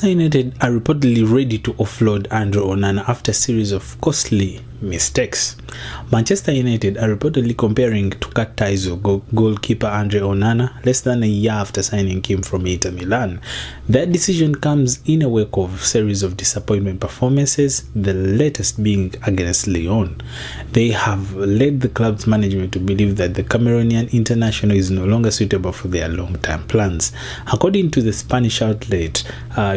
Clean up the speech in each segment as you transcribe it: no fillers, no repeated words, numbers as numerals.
United are reportedly ready to offload Andre Onana after a series of costly mistakes. Manchester United are reportedly comparing to cut ties with goalkeeper Andre Onana less than a year after signing him from Inter Milan. That decision comes in a wake of a series of disappointment performances, the latest being against Lyon. They have led the club's management to believe that the Cameroonian international is no longer suitable for their long-term plans. According to the Spanish outlet,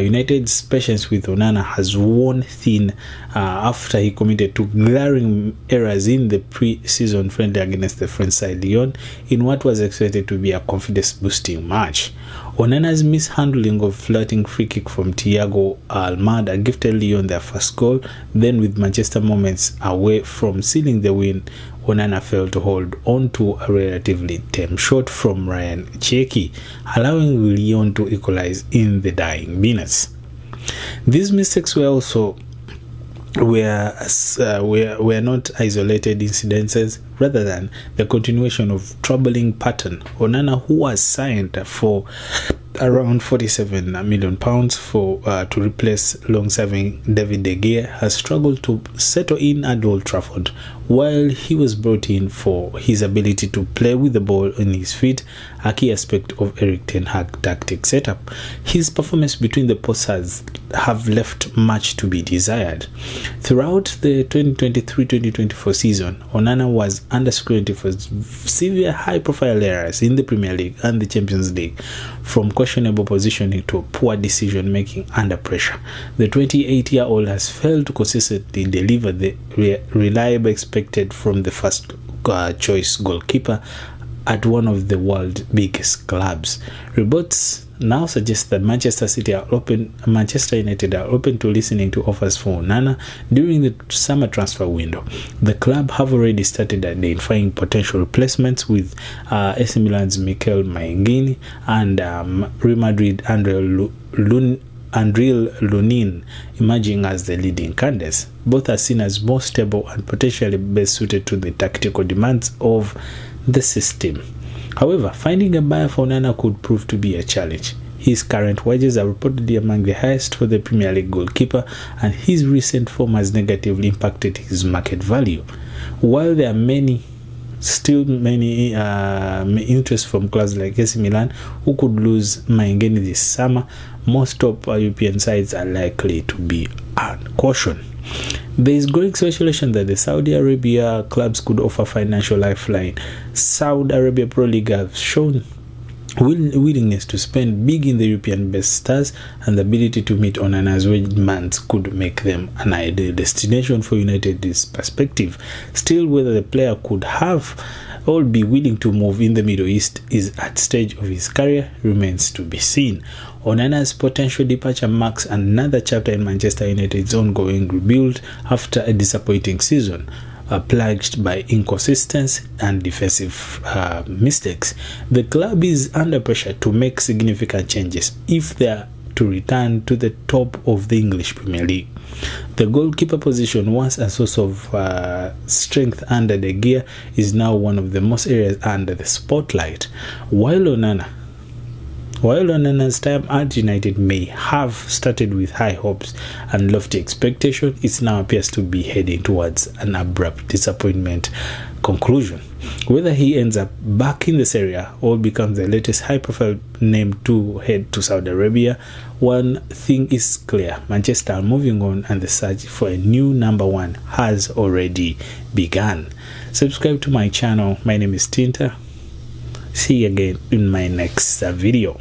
United's patience with Onana has worn thin after he committed to glaring errors in the pre-season friendly against the French side Lyon in what was expected to be a confidence-boosting match. Onana's mishandling of flirting free kick from Thiago Almada gifted Lyon their first goal. Then, with Manchester moments away from sealing the win, Onana failed to hold on to a relatively tame shot from Ryan Cherki, allowing Lyon to equalize in the dying minutes. These mistakes were not isolated incidences, rather than the continuation of troubling pattern. Onana, who was signed for around £47 million to replace long-serving David De Gea, has struggled to settle in at Old Trafford. While he was brought in for his ability to play with the ball in his feet, a key aspect of Erik ten Hag's tactic setup, his performance between the posts have left much to be desired. Throughout the 2023-2024 season, Onana was under scrutiny for severe high-profile errors in the Premier League and the Champions League, from questionable positioning to poor decision-making under pressure. The 28-year-old has failed to consistently deliver the reliable expected from the first choice goalkeeper at one of the world's biggest clubs. Reports now suggest that Manchester United are open to listening to offers for Onana during the summer transfer window. The club have already started identifying potential replacements, with AC Milan's Mikel Maingini and Real Madrid Andriy Lunin emerging as the leading candidates. Both are seen as more stable and potentially best suited to the tactical demands of the system. However, finding a buyer for Onana could prove to be a challenge. His current wages are reportedly among the highest for the Premier League goalkeeper, and his recent form has negatively impacted his market value. While there are still many interest from clubs like AC Milan, who could lose Maingeni this summer, most top European sides are likely to be on caution. There is growing speculation that the Saudi Arabia clubs could offer financial lifeline. Saudi Arabia Pro League have shown willingness to spend big in the European-based stars, and the ability to meet Onana's wage demands could make them an ideal destination for United's perspective. Still, whether the player could have or be willing to move in the Middle East is at stage of his career remains to be seen. Onana's potential departure marks another chapter in Manchester United's ongoing rebuild after a disappointing season, plagued by inconsistency and defensive mistakes. The club is under pressure to make significant changes if they are to return to the top of the English Premier League. The goalkeeper position, once a source of strength under De Gea, is now one of the most areas under the spotlight. While Onana's time at United may have started with high hopes and lofty expectations, it now appears to be heading towards an abrupt disappointment conclusion. Whether he ends up back in the Serie A or becomes the latest high-profile name to head to Saudi Arabia, one thing is clear: Manchester are moving on, and the search for a new number one has already begun. Subscribe to my channel. My name is Tinta. See you again in my next video.